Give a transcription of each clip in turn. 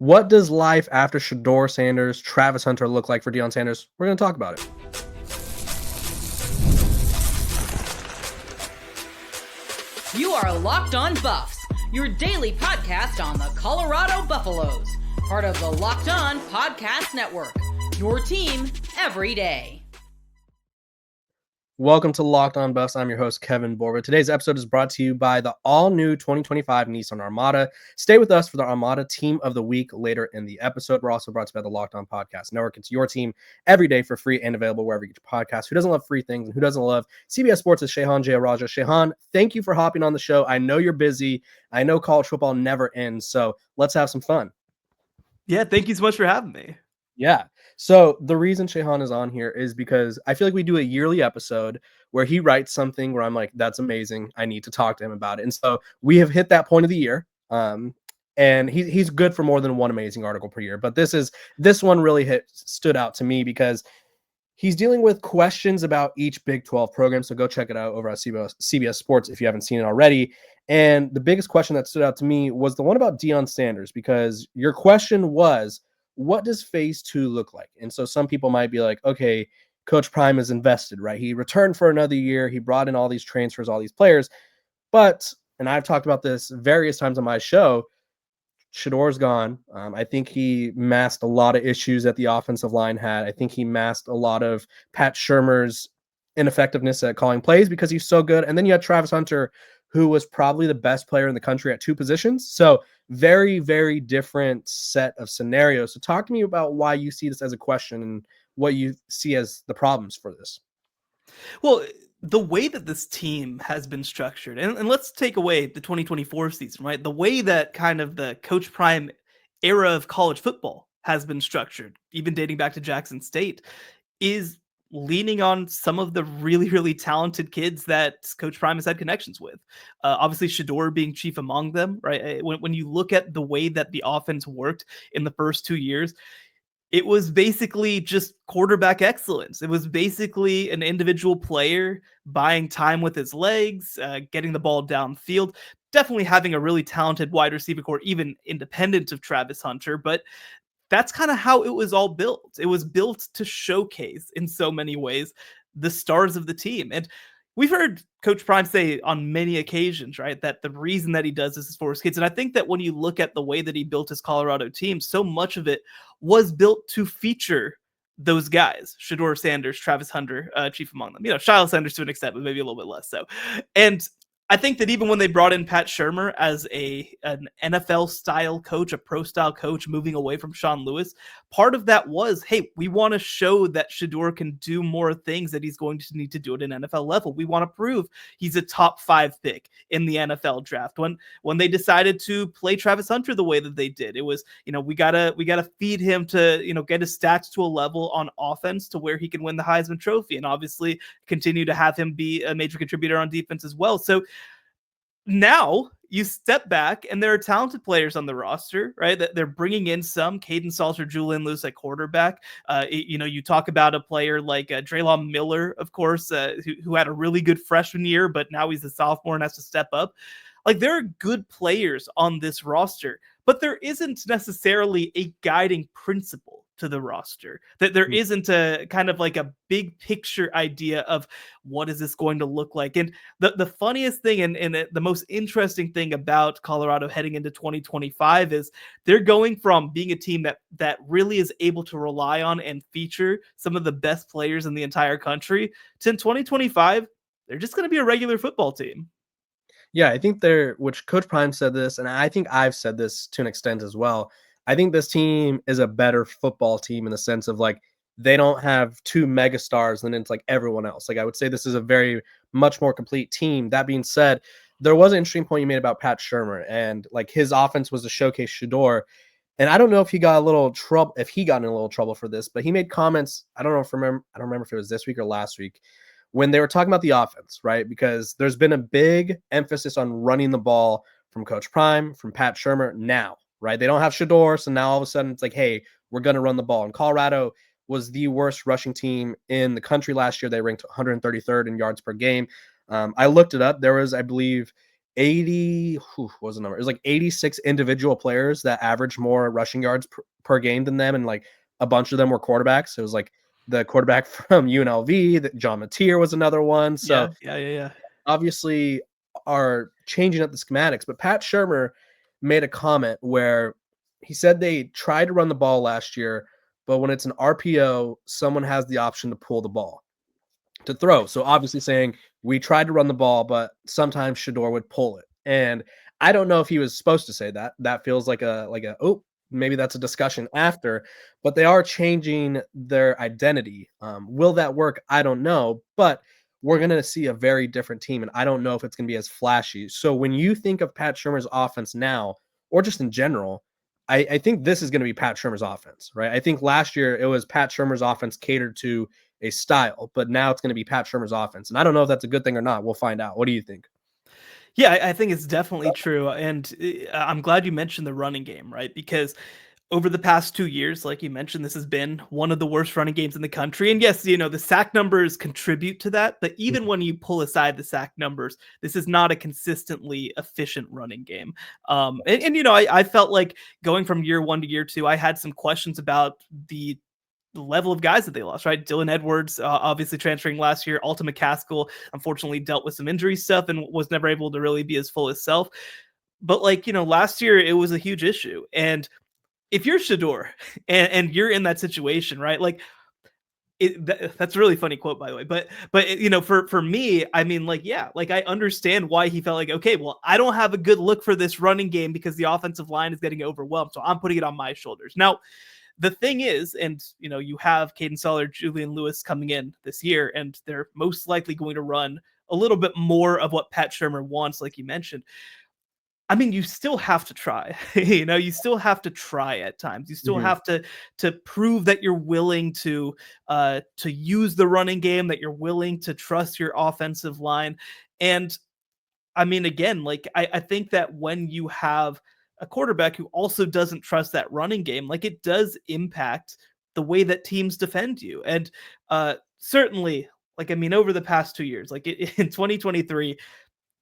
What does life after Shedeur Sanders, Travis Hunter look like for Deion Sanders? We're going to talk about it. You are Locked On Buffs, your daily podcast on the Colorado Buffaloes, part of the Locked On Podcast Network, your team every day. Welcome to Locked On Buffs. I'm your host, Kevin Borba. Today's episode is brought to you by the all-new 2025 Nissan Armada. Stay with us for the Armada Team of the Week later in the episode. We're also brought to you by the Locked On Podcast Network. It's your team every day for free and available wherever you get your podcast. Who doesn't love free things and who doesn't love CBS Sports' Shehan Jeyarajah? Shehan, thank you for hopping on the show. I know you're busy. I know college football never ends, so let's have some fun. Yeah, thank you so much for having me. Yeah. So the reason Shehan is on here is because I feel like we do a yearly episode where he writes something where I'm like, that's amazing. I need to talk to him about it. And so we have hit that point of the year. And he's good for more than one amazing article per year. But this one really stood out to me because he's dealing with questions about each Big 12 program. So go check it out over at CBS Sports if you haven't seen it already. And the biggest question that stood out to me was the one about Deion Sanders, because your question was, what does phase 2 look like? And so some people might be like, okay, Coach Prime is invested, right? He returned for another year. He brought in all these transfers, all these players. But, and I've talked about this various times on my show, Shedeur's gone. I think he masked a lot of issues that the offensive line had. I think he masked a lot of Pat Shurmur's ineffectiveness at calling plays because he's so good. And then you had Travis Hunter, who was probably the best player in the country at two positions. So very, very different set of scenarios. So talk to me about why you see this as a question and what you see as the problems for this. Well, the way that this team has been structured, and let's take away the 2024 season, right? The way that kind of the Coach Prime era of college football has been structured, even dating back to Jackson State, is leaning on some of the really, really talented kids that Coach Prime has had connections with. Obviously, Shedeur being chief among them, right? When you look at the way that the offense worked in the first 2 years, it was basically just quarterback excellence. It was basically an individual player buying time with his legs, getting the ball downfield, definitely having a really talented wide receiver core, even independent of Travis Hunter. But that's kind of how it was all built. It was built to showcase in so many ways the stars of the team. And we've heard Coach Prime say on many occasions, right, that the reason that he does this is for his kids. And I think that when you look at the way that he built his Colorado team, so much of it was built to feature those guys, Shedeur Sanders, Travis Hunter, chief among them. Shedeur Sanders to an extent, but maybe a little bit less so. And I think that even when they brought in Pat Shurmur as an NFL-style coach, a pro-style coach, moving away from Sean Lewis, part of that was, hey, we want to show that Shedeur can do more things that he's going to need to do at an NFL level. We want to prove he's a top 5 pick in the NFL draft. When they decided to play Travis Hunter the way that they did, it was, we gotta feed him to, get his stats to a level on offense to where he can win the Heisman Trophy, and obviously continue to have him be a major contributor on defense as well. So now you step back and there are talented players on the roster, right? That they're bringing in some Caden Salter, Julian Lewis at quarterback. You talk about a player like Draylon Miller, of course, who had a really good freshman year, but now he's a sophomore and has to step up. Like, there are good players on this roster, but there isn't necessarily a guiding principle to the roster. That there isn't a kind of like a big picture idea of what is this going to look like. And the funniest thing and the most interesting thing about Colorado heading into 2025 is they're going from being a team that really is able to rely on and feature some of the best players in the entire country to in 2025, they're just going to be a regular football team. Yeah, I think which Coach Prime said this, and I think I've said this to an extent as well. I think this team is a better football team in the sense of, like, they don't have two megastars and it's like everyone else. Like, I would say this is a very much more complete team. That being said, there was an interesting point you made about Pat Shurmur, and like his offense was to showcase Shedeur. And I don't know if he got in a little trouble for this, but he made comments. I don't remember if it was this week or last week, when they were talking about the offense, right? Because there's been a big emphasis on running the ball from Coach Prime, from Pat Shurmur now, right? They don't have Shedeur, so now all of a sudden it's like, hey, we're going to run the ball. And Colorado was the worst rushing team in the country last year. They ranked 133rd in yards per game. I looked it up. There was, I believe, what was the number? It was like 86 individual players that averaged more rushing yards per game than them, and like a bunch of them were quarterbacks. It was like the quarterback from UNLV, that John Mateer was another one. So Yeah. obviously are changing up the schematics. But Pat Shurmur made a comment where he said they tried to run the ball last year, but when it's an RPO, someone has the option to pull the ball to throw. So obviously saying we tried to run the ball, but sometimes Shedeur would pull it. And I don't know if he was supposed to say that. That feels like oh, maybe that's a discussion after, but they are changing their identity. Will that work? I don't know, but we're going to see a very different team, and I don't know if it's going to be as flashy. So when you think of Pat Shurmur's offense now, or just in general, I think this is going to be Pat Shurmur's offense, right? I think last year it was Pat Shurmur's offense catered to a style, but now it's going to be Pat Shurmur's offense. And I don't know if that's a good thing or not. We'll find out. What do you think? Yeah, I think it's definitely true. And I'm glad you mentioned the running game, right? Because over the past 2 years, like you mentioned, this has been one of the worst running games in the country. And yes, the sack numbers contribute to that. But even when you pull aside the sack numbers, this is not a consistently efficient running game. I felt like going from year one to year two, I had some questions about the level of guys that they lost, right? Dylan Edwards, obviously transferring last year. Alton McCaskill, unfortunately, dealt with some injury stuff and was never able to really be his full self. But last year, it was a huge issue. And if you're Shedeur and you're in that situation, right? Like that's a really funny quote, by the way. But for me, I mean, I understand why he felt like, okay, well, I don't have a good look for this running game because the offensive line is getting overwhelmed, so I'm putting it on my shoulders. Now, the thing is, and you have Caden Seller, Julian Lewis coming in this year, and they're most likely going to run a little bit more of what Pat Shurmur wants, like you mentioned. I mean, you still have to try. You still have to try at times. You still have to prove that you're willing to use the running game, that you're willing to trust your offensive line. And I mean, again, I think that when you have a quarterback who also doesn't trust that running game, it does impact the way that teams defend you. And certainly, over the past 2 years, in 2023,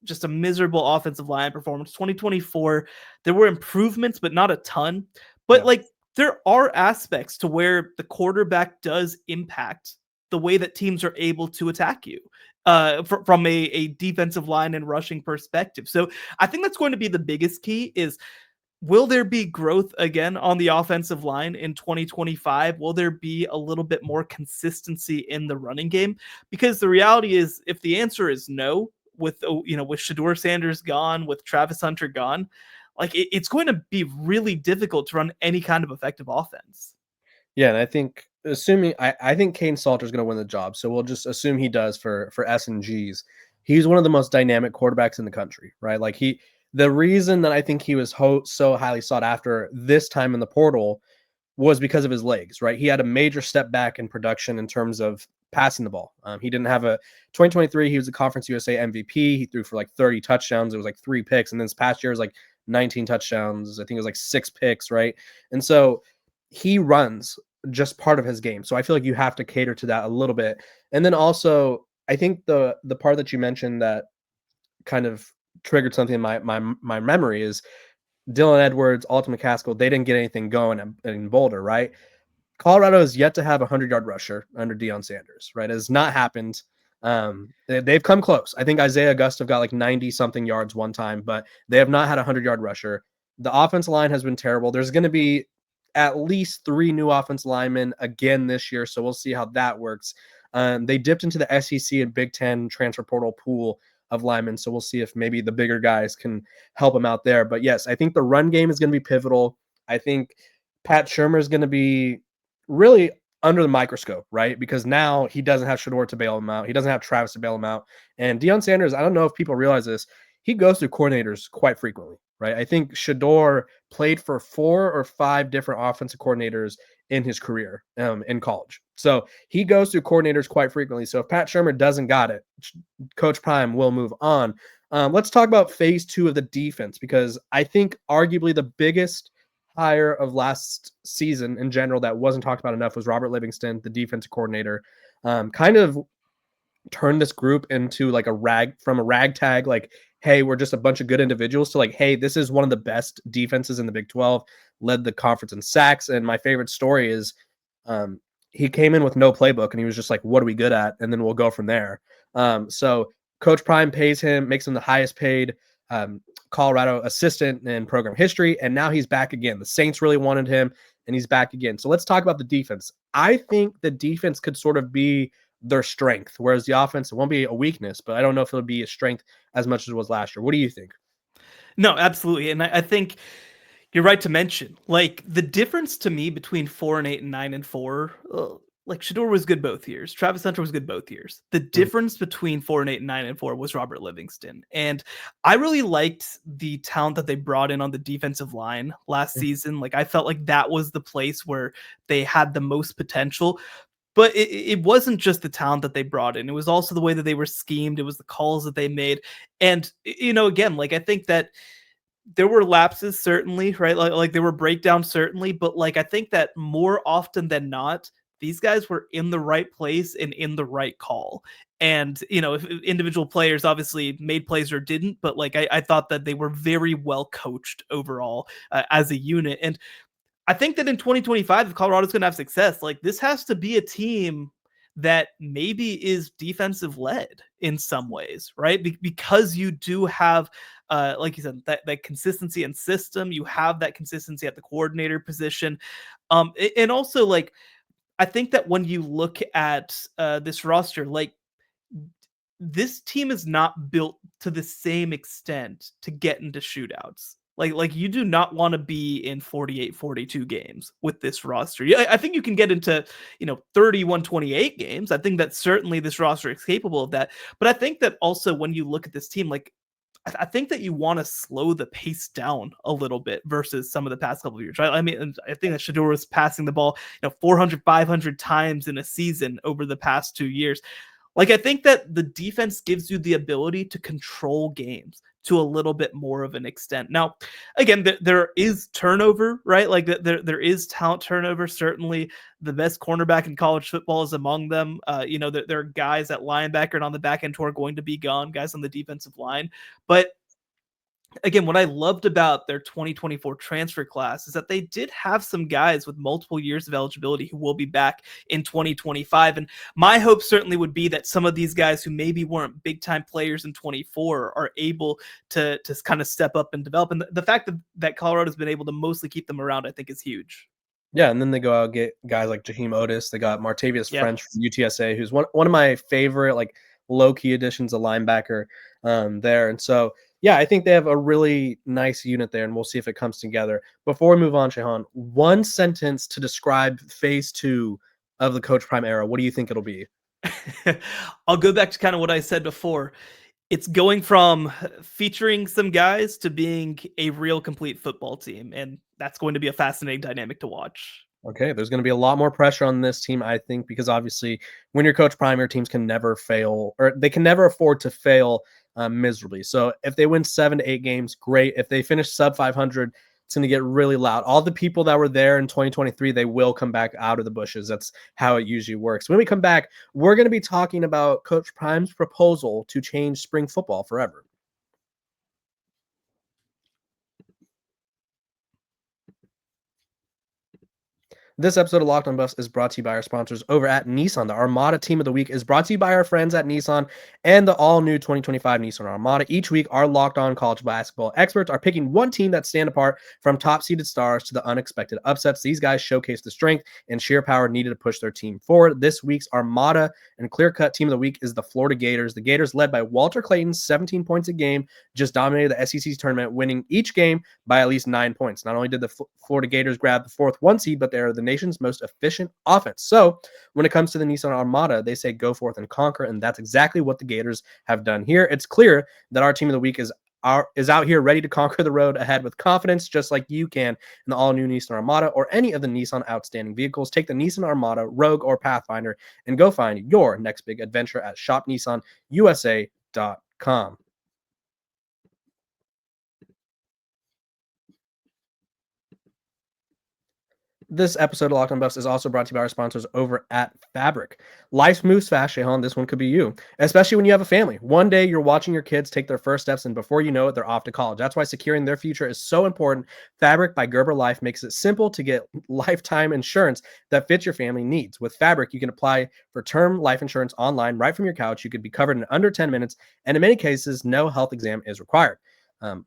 just a miserable offensive line performance. 2024, there were improvements, but not a ton. But there are aspects to where the quarterback does impact the way that teams are able to attack you from a defensive line and rushing perspective. So I think that's going to be the biggest key is, will there be growth again on the offensive line in 2025? Will there be a little bit more consistency in the running game? Because the reality is, if the answer is no, with Deion Sanders gone, with Travis Hunter gone, it's going to be really difficult to run any kind of effective offense. Yeah, and I think I think Kane Salter is going to win the job, so we'll just assume he does for S and G's. He's one of the most dynamic quarterbacks in the country, right? The reason that I think he was so highly sought after this time in the portal was because of his legs, right? He had a major step back in production in terms of passing the ball. He didn't have 2023. He was a Conference USA MVP. He threw for 30 touchdowns. It was 3 picks. And then this past year was 19 touchdowns. I think it was 6 picks, right? And so he runs just part of his game. So I feel like you have to cater to that a little bit. And then also, I think the part that you mentioned that kind of triggered something in my memory is Dylan Edwards, Alton McCaskill. They didn't get anything going in Boulder, right? Colorado has yet to have a 100-yard rusher under Deion Sanders, right? It has not happened. They've come close. I think Isaiah Augusta got 90-something yards one time, but they have not had a 100-yard rusher. The offensive line has been terrible. There's going to be at least 3 new offensive linemen again this year, so we'll see how that works. They dipped into the SEC and Big Ten transfer portal pool of linemen, so we'll see if maybe the bigger guys can help them out there. But yes, I think the run game is going to be pivotal. I think Pat Shurmur is going to be really under the microscope, right? Because now he doesn't have Shedeur to bail him out. He doesn't have Travis to bail him out. And Deion Sanders, I don't know if people realize this, he goes through coordinators quite frequently, right? I think Shedeur played for 4 or 5 different offensive coordinators in his career in college. So he goes through coordinators quite frequently. So if Pat Shurmur doesn't got it, Coach Prime will move on. Let's talk about phase 2 of the defense, because I think arguably the biggest hire of last season in general that wasn't talked about enough was Robert Livingston, the defensive coordinator. Kind of turned this group into a ragtag hey, we're just a bunch of good individuals, to like, hey, this is one of the best defenses in the Big 12, led the conference in sacks. And my favorite story is um, he came in with no playbook and he was just like, what are we good at? And then we'll go from there. So Coach Prime pays him, makes him the highest paid um, Colorado assistant in program history. And now he's back again. The Saints really wanted him and he's back again. So let's talk about the defense. I think the defense could sort of be their strength, whereas the offense, it won't be a weakness, but I don't know if it'll be a strength as much as it was last year. What do you think? No, absolutely. And I think you're right to mention, like, the difference to me between 4-8 and 9-4, like, Shedeur was good both years. Travis Hunter was good both years. The difference between 4-8 and 9-4 was Robert Livingston. And I really liked the talent that they brought in on the defensive line last season. Like, I felt like that was the place where they had the most potential. But it wasn't just the talent that they brought in. It was also the way that they were schemed. It was the calls that they made. And, again, like, I think that there were lapses, certainly, right? Like there were breakdowns, certainly. But, like, I think that more often than not, these guys were in the right place and in the right call. And, if individual players obviously made plays or didn't, but, like, I thought that they were very well coached overall as a unit. And I think that in 2025, if Colorado's going to have success, like, this has to be a team that maybe is defensive led in some ways, right? Because you do have, like you said, that consistency and system. You have that consistency at the coordinator position. And also, like, I think that when you look at this roster, like, this team is not built to the same extent to get into shootouts. Like you do not want to be in 48, 42 games with this roster. Yeah, I think you can get into, 31, 28 games. I think that certainly this roster is capable of that. But I think that also when you look at this team, like, I think that you want to slow the pace down a little bit versus some of the past couple of years, right? I mean, I think that Shedeur was passing the ball, 400, 500 times in a season over the past 2 years. Like, I think that the defense gives you the ability to control games to a little bit more of an extent. Now, again, there is turnover, right? Like, there is talent turnover. Certainly, the best cornerback in college football is among them. There are guys at linebacker and on the back end who are going to be gone, guys on the defensive line. But again, what I loved about their 2024 transfer class is that they did have some guys with multiple years of eligibility who will be back in 2025. And my hope certainly would be that some of these guys who maybe weren't big time players in 24 are able to kind of step up and develop. And the fact that Colorado's been able to mostly keep them around, I think, is huge. Yeah, and then they go out and get guys like Jaheim Otis. They got Martavius Yeah. French from UTSA, who's one of my favorite, like, low key additions, a linebacker there. And so, yeah, I think they have a really nice unit there, and we'll see if it comes together. Before we move on, Shehan, one sentence to describe phase 2 of the Coach Prime era. What do you think it'll be? I'll go back to kind of what I said before. It's going from featuring some guys to being a real complete football team. And that's going to be a fascinating dynamic to watch. Okay, there's going to be a lot more pressure on this team, I think, because obviously when you're Coach Prime, your teams can never fail, or they can never afford to fail miserably. So if they win 7 to 8 games, great. If they finish sub 500, it's going to get really loud. All the people that were there in 2023, they will come back out of the bushes. That's how it usually works. When we come back, we're going to be talking about Coach Prime's proposal to change spring football forever. This episode of Locked on Buffs is brought to you by our sponsors over at Nissan. The Armada Team of the Week is brought to you by our friends at Nissan and the all-new 2025 Nissan Armada. Each week, our Locked on college basketball experts are picking one team that stand apart, from top-seeded stars to the unexpected upsets. These guys showcase the strength and sheer power needed to push their team forward. This week's Armada and clear-cut Team of the Week is the Florida Gators. The Gators, led by Walter Clayton, 17 points a game, just dominated the SEC's tournament, winning each game by at least 9 points. Not only did the Florida Gators grab the 4th 1 seed, but they're the nation's most efficient offense. So when it comes to the Nissan Armada, they say go forth and conquer, and that's exactly what the Gators have done here. It's clear that our Team of the Week is out here ready to conquer the road ahead with confidence, just like you can in the all-new Nissan Armada or any of the Nissan outstanding vehicles. Take the Nissan Armada, Rogue, or Pathfinder and go find your next big adventure at shopnissanusa.com. This episode of Locked On Buffs is also brought to you by our sponsors over at Fabric. Life moves fast, Shehan. This one could be you, especially when you have a family. One day you're watching your kids take their first steps, and before you know it, they're off to college. That's why securing their future is so important. Fabric by Gerber Life makes it simple to get lifetime insurance that fits your family needs. With Fabric, you can apply for term life insurance online right from your couch. You could be covered in under 10 minutes, and in many cases, no health exam is required.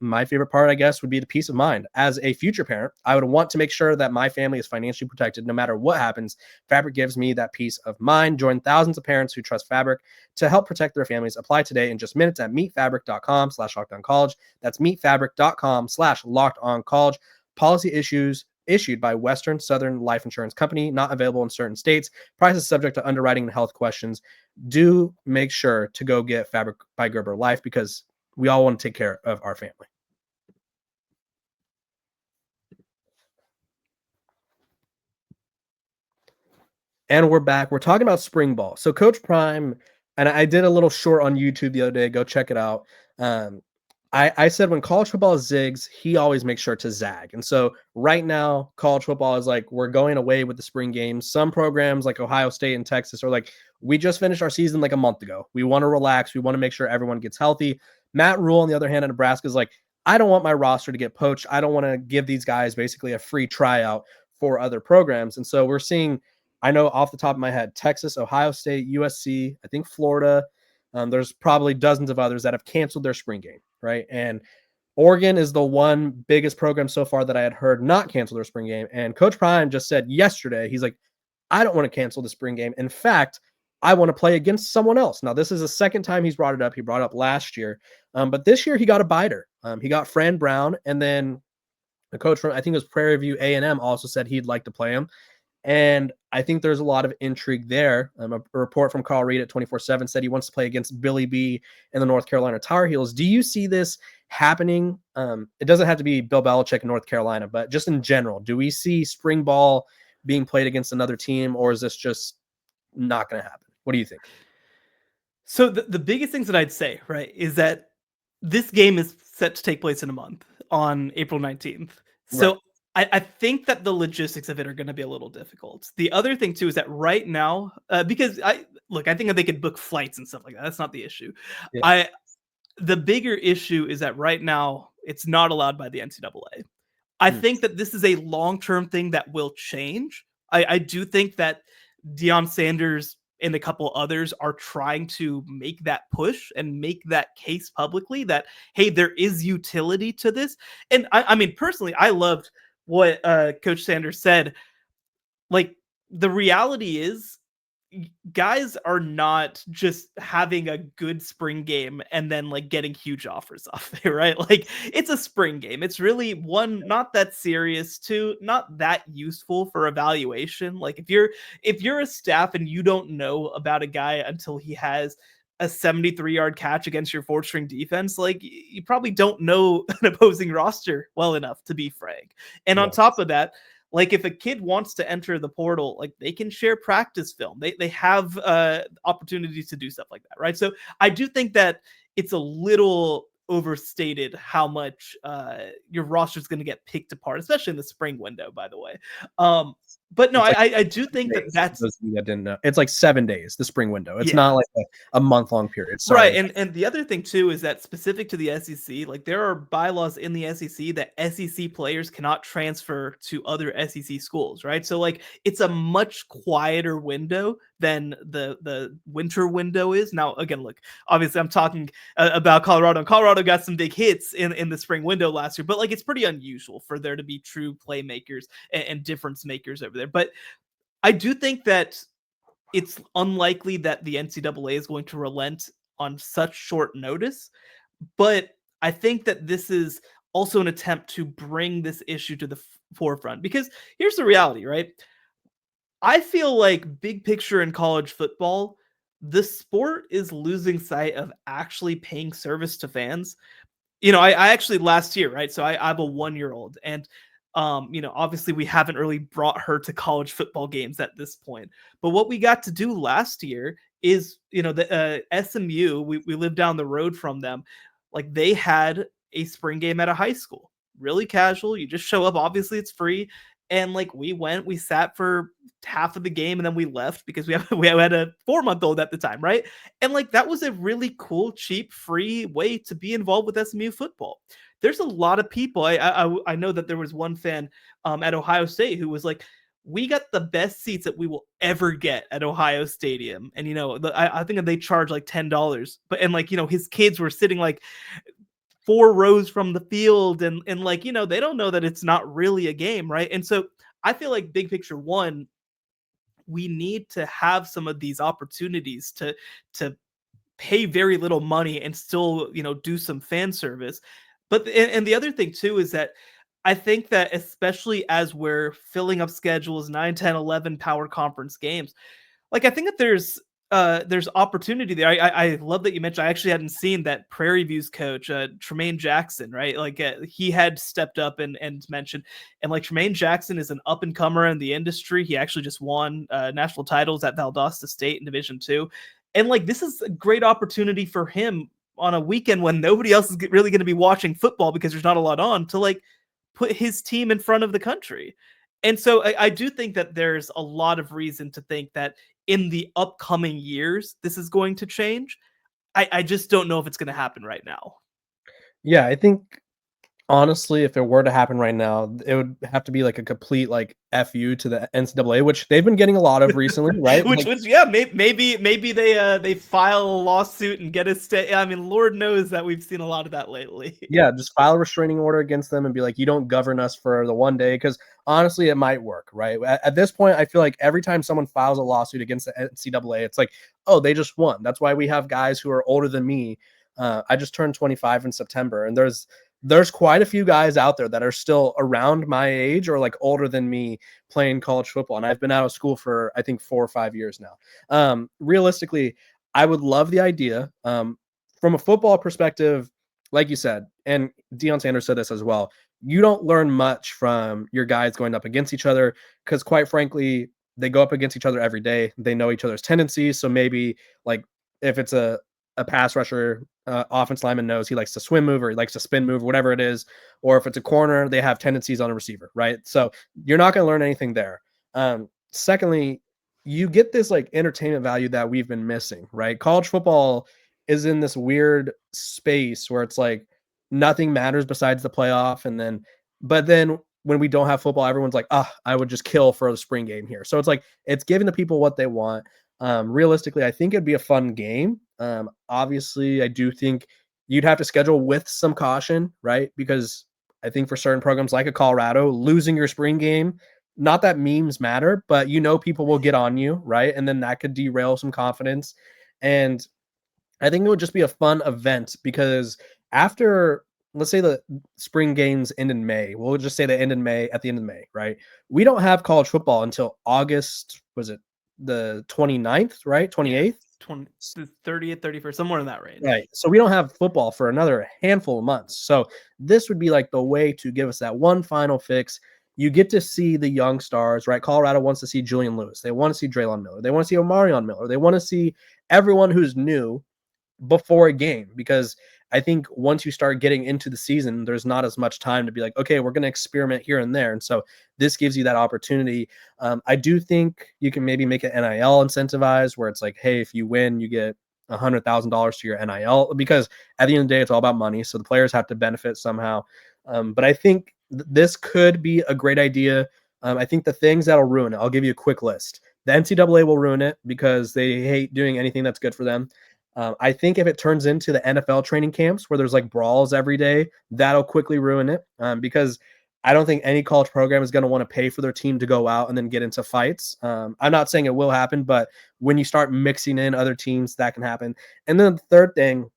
My favorite part, I guess, would be the peace of mind. As a future parent, I would want to make sure that my family is financially protected no matter what happens. Fabric gives me that peace of mind. Join thousands of parents who trust Fabric to help protect their families. Apply today in just minutes at meetfabric.com/lockedoncollege. That's meetfabric.com/lockedoncollege. Policy issues issued by Western Southern Life Insurance Company, not available in certain states. Prices subject to underwriting and health questions. Do make sure to go get Fabric by Gerber Life because we all want to take care of our family. And we're back. We're talking about spring ball. So Coach Prime, and I did a little short on YouTube the other day. Go check it out. I said when college football zigs, he always makes sure to zag. And so right now, college football is like, we're going away with the spring games. Some programs like Ohio State and Texas are like, we just finished our season like a month ago. We want to relax. We want to make sure everyone gets healthy. Matt Rule, on the other hand, at Nebraska is like, I don't want my roster to get poached. I don't want to give these guys basically a free tryout for other programs. And so we're seeing, I know off the top of my head, Texas, Ohio State, USC, I think Florida. There's probably dozens of others that have canceled their spring game, right? And Oregon is the one biggest program so far that I had heard not cancel their spring game. And Coach Prime just said yesterday, he's like, I don't want to cancel the spring game. In fact, I want to play against someone else. Now, this is the second time he's brought it up. He brought it up last year. But this year he got a biter. He got Fran Brown. And then the coach from, I think it was Prairie View A&M, also said he'd like to play him. And I think there's a lot of intrigue there. A report from Carl Reed at 24/7 said he wants to play against Billy B and the North Carolina Tar Heels. Do you see this happening? It doesn't have to be Bill Belichick in North Carolina, but just in general, do we see spring ball being played against another team, or is this just not going to happen? What do you think? So the biggest things that I'd say, right, is that this game is set to take place in a month on April 19th. So Right. I think that the logistics of it are going to be a little difficult. The other thing too is that right now, because I think that they could book flights and stuff like that. That's not the issue. Yeah. The bigger issue is that right now it's not allowed by the NCAA. I think that this is a long-term thing that will change. I do think that Deion Sanders and a couple others are trying to make that push and make that case publicly that, hey, there is utility to this. And I mean, personally, I loved what Coach Sanders said. Like, the reality is guys are not just having a good spring game and then like getting huge offers off there, right? Like, it's a spring game. It's really, one, not that serious, two, not that useful for evaluation. Like, if you're a staff and you don't know about a guy until he has a 73-yard catch against your fourth string defense, like, you probably don't know an opposing roster well enough, to be frank. And on top of that, like, if a kid wants to enter the portal, like, they can share practice film. They have opportunities to do stuff like that, right? So I do think that it's a little overstated how much your roster is going to get picked apart, especially in the spring window, by the way. But no, It's like I do think that that's those of you that didn't know. It's like 7 days, the spring window. It's yeah. not like a month-long period. Sorry. Right. And the other thing too is that specific to the SEC, like, there are bylaws in the SEC that SEC players cannot transfer to other SEC schools, right? So like, it's a much quieter window than the winter window is. Now, again, look, obviously I'm talking about Colorado, and Colorado got some big hits in the spring window last year, but like, it's pretty unusual for there to be true playmakers and difference makers over there. But I do think that it's unlikely that the NCAA is going to relent on such short notice. But I think that this is also an attempt to bring this issue to the forefront, because here's the reality, right? I feel like, big picture in college football, the sport is losing sight of actually paying service to fans. You know, I actually, last year, right? So I have a 1-year-old, and obviously we haven't really brought her to college football games at this point. But what we got to do last year is, the SMU, we lived down the road from them. Like, they had a spring game at a high school, really casual. You just show up. Obviously it's free. And like we sat for half of the game and then we left because we had a 4-month-old at the time, right? And like that was a really cool, cheap, free way to be involved with SMU football. There's a lot of people. I know that there was one fan at Ohio State who was like, we got the best seats that we will ever get at Ohio Stadium. And, I think they charge like $10, but, and like, his kids were sitting like 4 rows from the field and like, they don't know that it's not really a game. Right. And so I feel like big picture one, we need to have some of these opportunities to pay very little money and still, do some fan service. But, and the other thing too, is that I think that especially as we're filling up schedules, 9, 10, 11 power conference games, like I think that there's opportunity there. I love that you mentioned. I actually hadn't seen that Prairie View's coach, Tremaine Jackson, right? Like he had stepped up and mentioned, and like Tremaine Jackson is an up and comer in the industry. He actually just won national titles at Valdosta State in Division II, and like this is a great opportunity for him on a weekend when nobody else is really going to be watching football because there's not a lot on, to like put his team in front of the country. And so I do think that there's a lot of reason to think that in the upcoming years, this is going to change. I just don't know if it's going to happen right now. Yeah, I think honestly, if it were to happen right now, it would have to be like a complete like FU to the NCAA, which they've been getting a lot of recently, right? which yeah, maybe they file a lawsuit and get a stay. I mean, Lord knows that we've seen a lot of that lately. Yeah, just file a restraining order against them and be like, you don't govern us for the one day, because honestly, it might work, right? At this point, I feel like every time someone files a lawsuit against the NCAA, it's like, oh, they just won. That's why we have guys who are older than me. I just turned 25 in September, and there's quite a few guys out there that are still around my age or like older than me playing college football. And I've been out of school for, I think, 4 or 5 years now. Realistically, I would love the idea. From a football perspective, like you said, and Deion Sanders said this as well, you don't learn much from your guys going up against each other because, quite frankly, they go up against each other every day. They know each other's tendencies. So maybe like if it's a pass rusher, offense lineman knows he likes to swim move or he likes to spin move, whatever it is. Or if it's a corner, they have tendencies on a receiver, right? So you're not going to learn anything there. Secondly, you get this like entertainment value that we've been missing, right? College football is in this weird space where it's like nothing matters besides the playoff. But then when we don't have football, everyone's like, I would just kill for the spring game here. So it's like, it's giving the people what they want. Realistically, I think it'd be a fun game. Obviously, I do think you'd have to schedule with some caution, right? Because I think for certain programs like a Colorado, losing your spring game, not that memes matter, but people will get on you, right? And then that could derail some confidence. And I think it would just be a fun event because after, let's say the spring games end in May, we'll just say they end in May, at the end of May, right? We don't have college football until August, was it the 29th, right? 28th? 30th, 31st, somewhere in that range. Right. So we don't have football for another handful of months. So this would be like the way to give us that one final fix. You get to see the young stars, right? Colorado wants to see Julian Lewis. They want to see Draylon Miller. They want to see Omarion Miller. They want to see everyone who's new before a game, because I think once you start getting into the season, there's not as much time to be like, okay, we're going to experiment here and there. And so this gives you that opportunity. I do think you can maybe make it NIL incentivized where it's like, hey, if you win, you get $100,000 to your NIL, because at the end of the day, it's all about money. So the players have to benefit somehow. But I think this could be a great idea. I think the things that'll ruin it, I'll give you a quick list. The NCAA will ruin it because they hate doing anything that's good for them. I think if it turns into the NFL training camps where there's like brawls every day, that'll quickly ruin it, because I don't think any college program is going to want to pay for their team to go out and then get into fights. I'm not saying it will happen, but when you start mixing in other teams, that can happen. And then the third thing,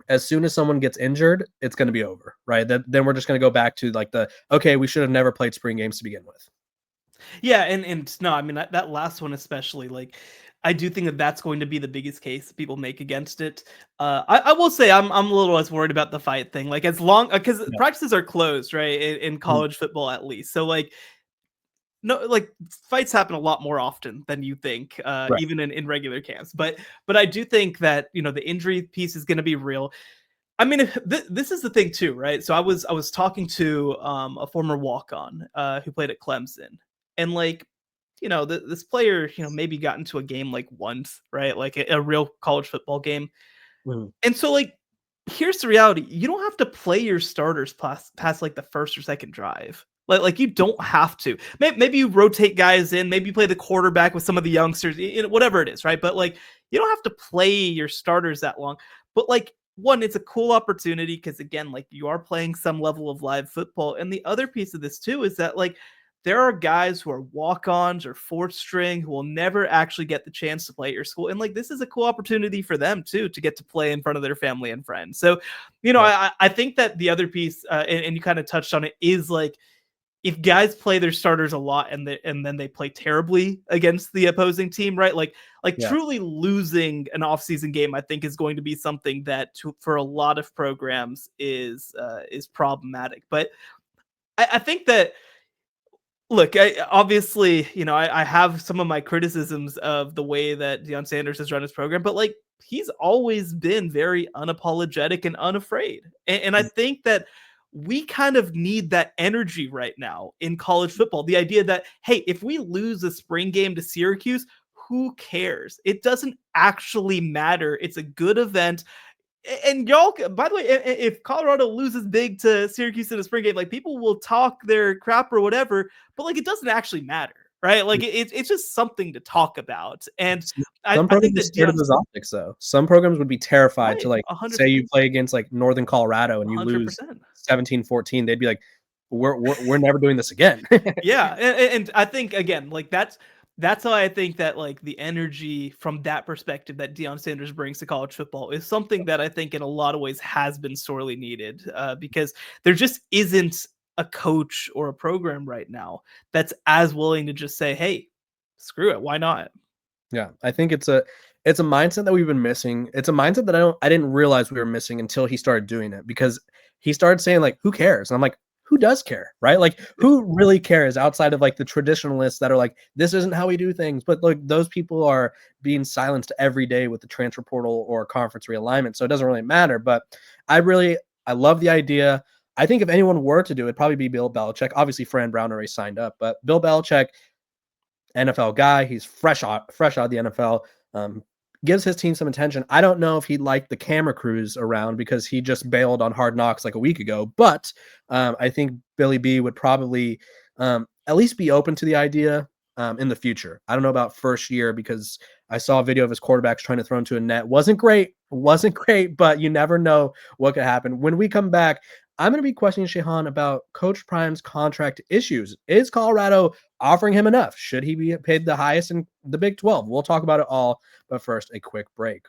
as soon as someone gets injured, it's going to be over, right? Then we're just going to go back to like okay, we should have never played spring games to begin with. Yeah, and no, I mean that last one especially, like I do think that that's going to be the biggest case people make against it. I will say I'm a little less worried about the fight thing. Like as long because practices are closed, right, in college football at least. So like no, like fights happen a lot more often than you think, Right. even in regular camps. But I do think that the injury piece is going to be real. I mean, this is the thing too, right? So I was talking to a former walk-on who played at Clemson, and like, this player, maybe got into a game like once, right? Like a real college football game. Mhm. And so like, here's the reality: you don't have to play your starters past like the first or second drive. Like you don't have to. Maybe you rotate guys in. Maybe you play the quarterback with some of the youngsters. Whatever it is, right? But like, you don't have to play your starters that long. But like, one, it's a cool opportunity because again, like you are playing some level of live football. And the other piece of this too is that like there are guys who are walk-ons or fourth string who will never actually get the chance to play at your school. And like, this is a cool opportunity for them too, to get to play in front of their family and friends. So, I think that the other piece, and you kind of touched on it, is like, if guys play their starters a lot and then they play terribly against the opposing team, right? Like Yeah. truly losing an offseason game, I think is going to be something that for a lot of programs is problematic. But I think that, look, obviously, I have some of my criticisms of the way that Deion Sanders has run his program, but like, he's always been very unapologetic and unafraid. And I think that we kind of need that energy right now in college football. The idea that, hey, if we lose a spring game to Syracuse, who cares? It doesn't actually matter. It's a good event. And y'all, by the way, if Colorado loses big to Syracuse in a spring game, like, people will talk their crap or whatever, but like, it doesn't actually matter, right? Like, it's just something to talk about. And I Some think programs are that scared of those optics, though. Some programs would be terrified to, like, 100%, say you play against, like, Northern Colorado and you lose 100%. 17-14, they'd be like, we're never doing this again. Yeah, and I think, again, like, that's how I think that like the energy from that perspective that Deion Sanders brings to college football is something that I think in a lot of ways has been sorely needed, because there just isn't a coach or a program right now that's as willing to just say, hey, screw it, why not? Yeah, I think it's a mindset that we've been missing. It's a mindset that I didn't realize we were missing until he started doing it, because he started saying like, "Who cares?" And I'm like, "Who does care?" Right? Like, who really cares outside of like the traditionalists that are like, "This isn't how we do things." But like, those people are being silenced every day with the transfer portal or conference realignment, so it doesn't really matter. But I love the idea. I think if anyone were to do it, it'd probably be Bill Belichick. Obviously, Fran Brown already signed up, but Bill Belichick, NFL guy. He's fresh out of the NFL. Gives his team some attention. I don't know if he'd like the camera crews around because he just bailed on Hard Knocks like a week ago. But I think Billy B would probably at least be open to the idea in the future. I don't know about first year, because I saw a video of his quarterbacks trying to throw into a net. Wasn't great, but you never know what could happen. When we come back, I'm going to be questioning Shehan about Coach Prime's contract issues. Is Colorado offering him enough? Should he be paid the highest in the Big 12? We'll talk about it all, but first, a quick break.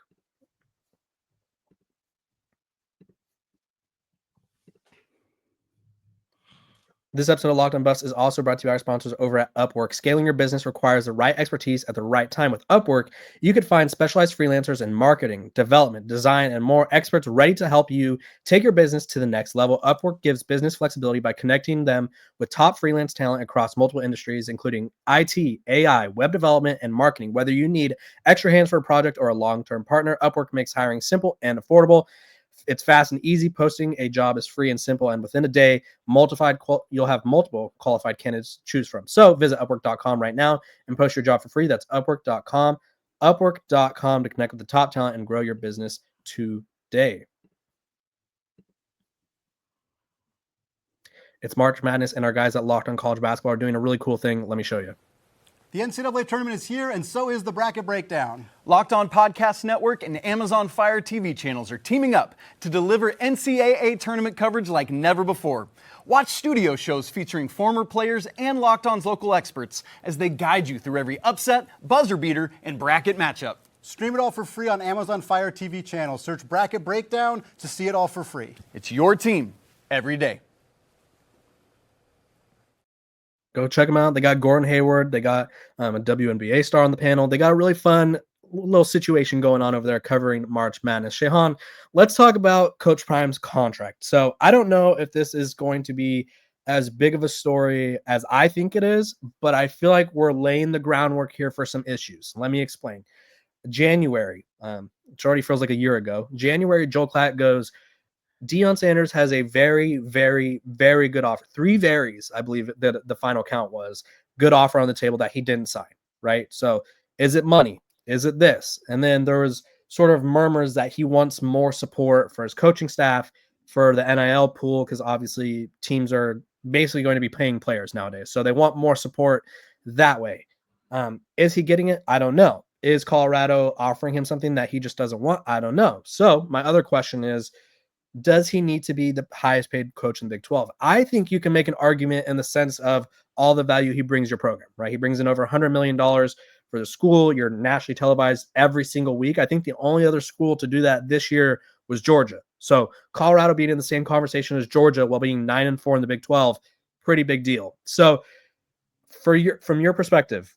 This episode of Locked On Buffs is also brought to you by our sponsors over at Upwork. Scaling your business requires the right expertise at the right time. With Upwork, you could find specialized freelancers in marketing, development, design, and more, experts ready to help you take your business to the next level. Upwork gives business flexibility by connecting them with top freelance talent across multiple industries, including IT, AI, web development, and marketing. Whether you need extra hands for a project or a long-term partner, Upwork makes hiring simple and affordable. It's fast and easy. Posting a job is free and simple, and within a day, you'll have multiple qualified candidates to choose from. So visit Upwork.com right now and post your job for free. That's Upwork.com. Upwork.com to connect with the top talent and grow your business today. It's March Madness, and our guys at Locked On College Basketball are doing a really cool thing. Let me show you. The NCAA tournament is here, and so is the Bracket Breakdown. Locked On Podcast Network and Amazon Fire TV channels are teaming up to deliver NCAA tournament coverage like never before. Watch studio shows featuring former players and Locked On's local experts as they guide you through every upset, buzzer beater, and bracket matchup. Stream it all for free on Amazon Fire TV channel. Search Bracket Breakdown to see it all for free. It's your team every day. Go check them out. They got Gordon Hayward. They got a WNBA star on the panel. They got a really fun little situation going on over there covering March Madness. Shehan, let's talk about Coach Prime's contract. So I don't know if this is going to be as big of a story as I think it is, but I feel like we're laying the groundwork here for some issues. Let me explain. January, it already feels like a year ago. January, Joel Klatt goes, Deion Sanders has a very, very, very good offer. 3 varies, I believe that the final count was, good offer on the table that he didn't sign, right? So is it money? Is it this? And then there was sort of murmurs that he wants more support for his coaching staff, for the NIL pool, because obviously teams are basically going to be paying players nowadays. So they want more support that way. Is he getting it? I don't know. Is Colorado offering him something that he just doesn't want? I don't know. So my other question is, does he need to be the highest paid coach in the Big 12? I think you can make an argument in the sense of all the value he brings your program, right? He brings in over $100 million for the school. You're nationally televised every single week. I think the only other school to do that this year was Georgia. So Colorado being in the same conversation as Georgia while being 9-4 in the Big 12, pretty big deal. So from your perspective,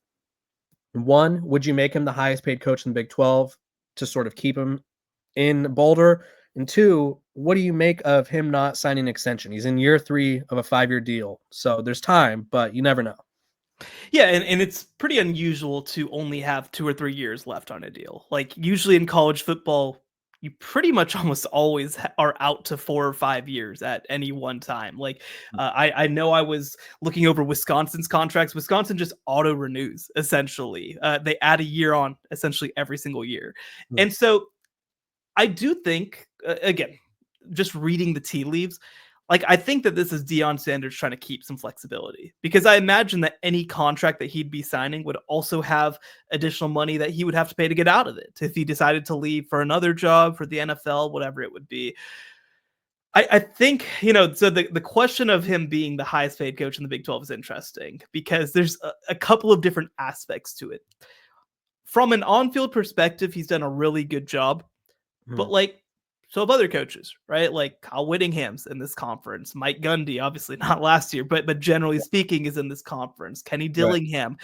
one, would you make him the highest paid coach in the Big 12 to sort of keep him in Boulder? And 2, what do you make of him not signing an extension? He's in year 3 of a 5-year deal. So there's time, but you never know. Yeah, and it's pretty unusual to only have 2 or 3 years left on a deal. Like, usually in college football, you pretty much almost always are out to 4 or 5 years at any one time. Like, I know I was looking over Wisconsin's contracts. Wisconsin just auto renews, essentially. They add a year on essentially every single year. And so I do think, again, just reading the tea leaves, like, I think that this is Deion Sanders trying to keep some flexibility, because I imagine that any contract that he'd be signing would also have additional money that he would have to pay to get out of it if he decided to leave for another job, for the NFL, whatever it would be. I think, so the question of him being the highest paid coach in the Big 12 is interesting, because there's a couple of different aspects to it. From an on-field perspective, he's done a really good job. But like, so have other coaches, right? Like Kyle Whittingham's in this conference. Mike Gundy, obviously not last year, but generally speaking, is in this conference. Kenny Dillingham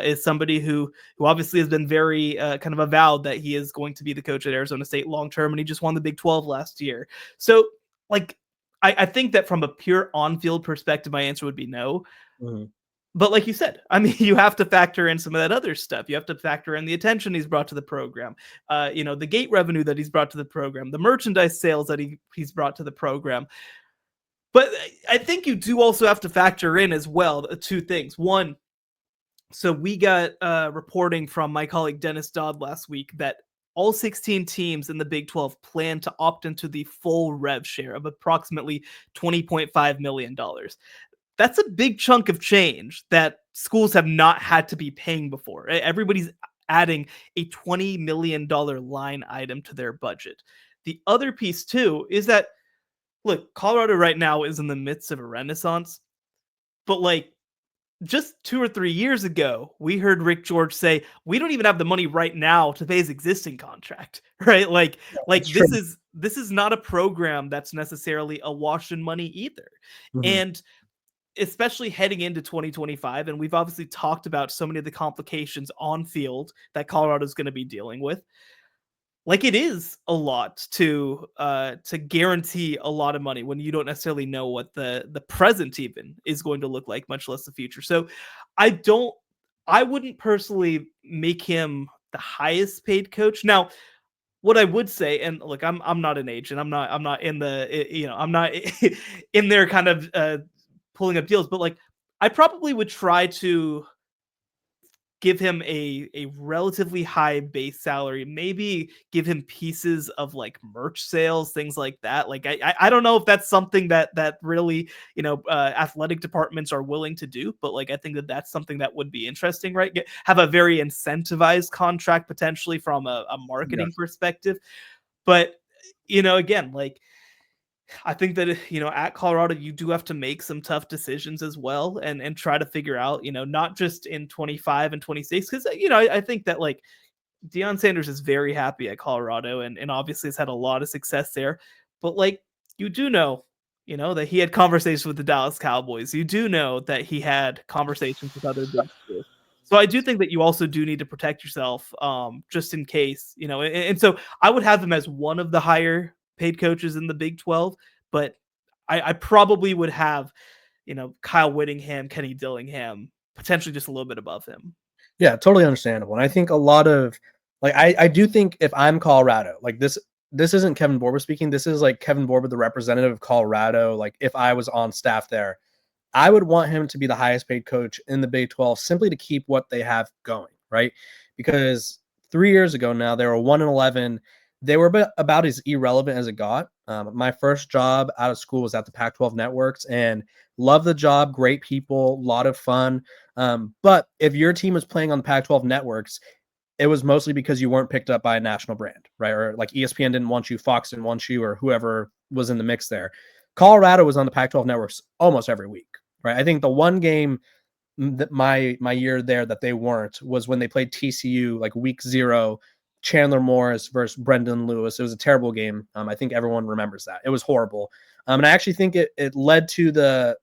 is somebody who obviously has been very kind of avowed that he is going to be the coach at Arizona State long term, and he just won the Big 12 last year. So, like, I think that from a pure on-field perspective, my answer would be no. But like you said, I mean, you have to factor in some of that other stuff. You have to factor in the attention he's brought to the program, the gate revenue that he's brought to the program, the merchandise sales that he's brought to the program. But I think you do also have to factor in as well 2 things. One, so we got reporting from my colleague Dennis Dodd last week that all 16 teams in the Big 12 plan to opt into the full rev share of approximately $20.5 million. That's a big chunk of change that schools have not had to be paying before. Everybody's adding a $20 million line item to their budget. The other piece, too, is that, look, Colorado right now is in the midst of a renaissance, but like, just 2 or 3 years ago, we heard Rick George say, we don't even have the money right now to pay his existing contract, right? Like this is not a program that's necessarily awash in money either. And especially heading into 2025, and we've obviously talked about so many of the complications on field that Colorado is going to be dealing with. Like, it is a lot to guarantee a lot of money when you don't necessarily know what the present even is going to look like, much less the future. So I wouldn't personally make him the highest paid coach. Now, what I would say, and look, I'm not an agent. I'm not in the, I'm not in there kind of pulling up deals, but like, I probably would try to give him a relatively high base salary, maybe give him pieces of like merch sales, things like that. Like, I don't know if that's something that really, athletic departments are willing to do, but like, I think that that's something that would be interesting, right? Have a very incentivized contract potentially from a marketing perspective. But, again, like, I think that, at Colorado, you do have to make some tough decisions as well and try to figure out, not just in 25 and 26, because, I think that like Deion Sanders is very happy at Colorado and obviously has had a lot of success there. But like, you do know, that he had conversations with the Dallas Cowboys. You do know that he had conversations with other big schools. So I do think that you also do need to protect yourself just in case, and so I would have him as one of the higher paid coaches in the Big 12, but I probably would have, Kyle Whittingham, Kenny Dillingham, potentially just a little bit above him. Yeah, totally understandable. And I think a lot of, like, I do think if I'm Colorado, like, this this isn't Kevin Borba speaking. This is like Kevin Borba, the representative of Colorado. Like if I was on staff there, I would want him to be the highest paid coach in the Big 12 simply to keep what they have going, right? Because 3 years ago now, they were 1-11. They were about as irrelevant as it got. My first job out of school was at the Pac-12 networks, and love the job, great people, a lot of fun. But if your team was playing on the Pac-12 networks, it was mostly because you weren't picked up by a national brand, right? Or like ESPN didn't want you, Fox didn't want you, or whoever was in the mix there. Colorado was on the Pac-12 networks almost every week, right? I think the one game that my year there that they weren't was when they played TCU, like week 0, Chandler Morris versus Brendan Lewis. It was a terrible game. I think everyone remembers that. It was horrible. And I actually think it led to the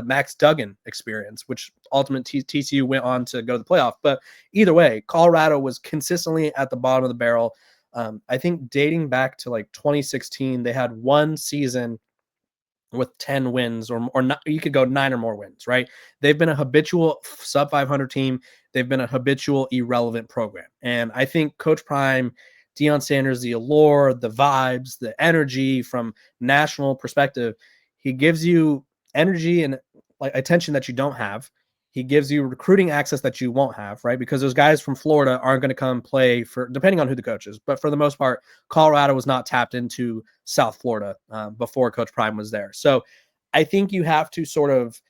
Max Duggan experience, which ultimately TCU went on to go to the playoff. But either way, Colorado was consistently at the bottom of the barrel. I think dating back to like 2016, they had one season with 10 wins or not, you could go 9 or more wins, right? They've been a habitual sub 500 team. They've been a habitual irrelevant program. And I think Coach Prime, Deion Sanders, the allure, the vibes, the energy from national perspective, he gives you energy and like attention that you don't have. He gives you recruiting access that you won't have, right? Because those guys from Florida aren't going to come play for, depending on who the coach is. But for the most part, Colorado was not tapped into South Florida before Coach Prime was there. So I think you have to sort of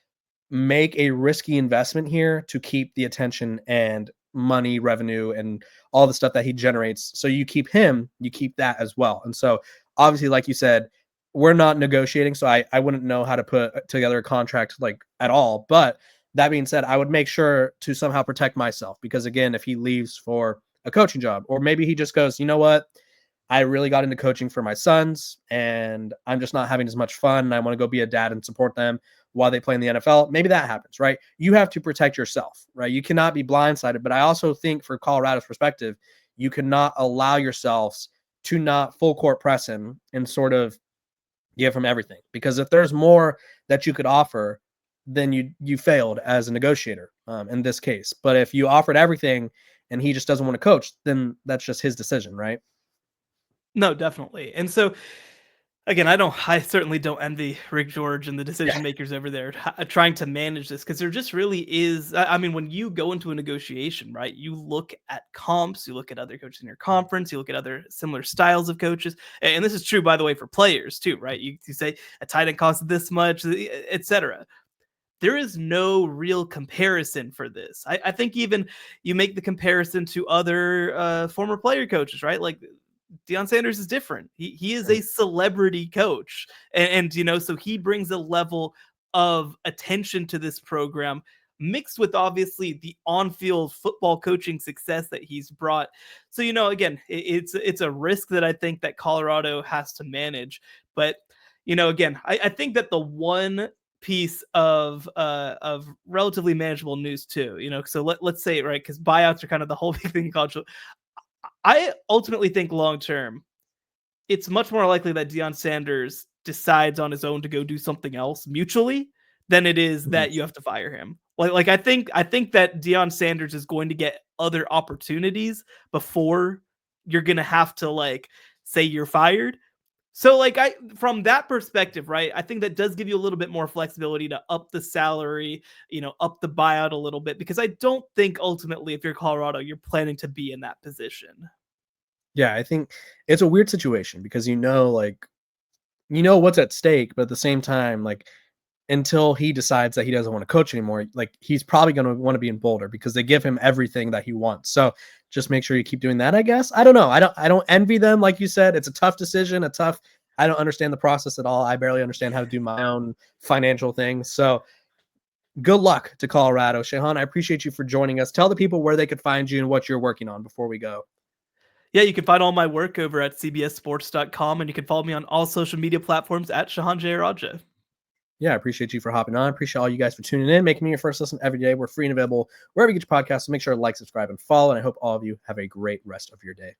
make a risky investment here to keep the attention and money, revenue, and all the stuff that he generates. So you keep him, you keep that as well. And so obviously, like you said, we're not negotiating. So I wouldn't know how to put together a contract like at all. But that being said, I would make sure to somehow protect myself because, again, if he leaves for a coaching job, or maybe he just goes, you know what, I really got into coaching for my sons and I'm just not having as much fun. And I want to go be a dad and support them while they play in the NFL. Maybe that happens, right? You have to protect yourself, right? You cannot be blindsided. But I also think for Colorado's perspective, you cannot allow yourselves to not full court press him and sort of give him everything. Because if there's more that you could offer, then you failed as a negotiator in this case. But if you offered everything and he just doesn't want to coach, then that's just his decision, right? No, definitely. And so again, I certainly don't envy Rick George and the decision makers over there trying to manage this, because there just really is. I mean, when you go into a negotiation, right, you look at comps, you look at other coaches in your conference, you look at other similar styles of coaches. And this is true, by the way, for players too, right? You say a tight end costs this much, etc. There is no real comparison for this. I think even you make the comparison to other former player coaches, right? Like Deion Sanders is different. He is a celebrity coach. And so he brings a level of attention to this program mixed with obviously the on-field football coaching success that he's brought. So, again, it's a risk that I think that Colorado has to manage. But, again, I think that the one piece of relatively manageable news too, so let's say, right, because buyouts are kind of the whole big thing in college. I ultimately think long term, it's much more likely that Deion Sanders decides on his own to go do something else mutually than it is that you have to fire him. Like I think that Deion Sanders is going to get other opportunities before you're gonna have to say you're fired. So from that perspective, right, I think that does give you a little bit more flexibility to up the salary, up the buyout a little bit, because I don't think ultimately if you're Colorado, you're planning to be in that position. Yeah, I think it's a weird situation because what's at stake, but at the same time, until he decides that he doesn't want to coach anymore, he's probably going to want to be in Boulder because they give him everything that he wants. So just make sure you keep doing that, I guess. I don't know. I don't envy them. Like you said, it's a tough decision, I don't understand the process at all. I barely understand how to do my own financial things. So good luck to Colorado. Shehan, I appreciate you for joining us. Tell the people where they could find you and what you're working on before we go. Yeah, you can find all my work over at cbssports.com, and you can follow me on all social media platforms at Shehan Jeyarajah. Yeah, I appreciate you for hopping on. I appreciate all you guys for tuning in, making me your first listen every day. We're free and available wherever you get your podcasts, so make sure to like, subscribe, and follow. And I hope all of you have a great rest of your day.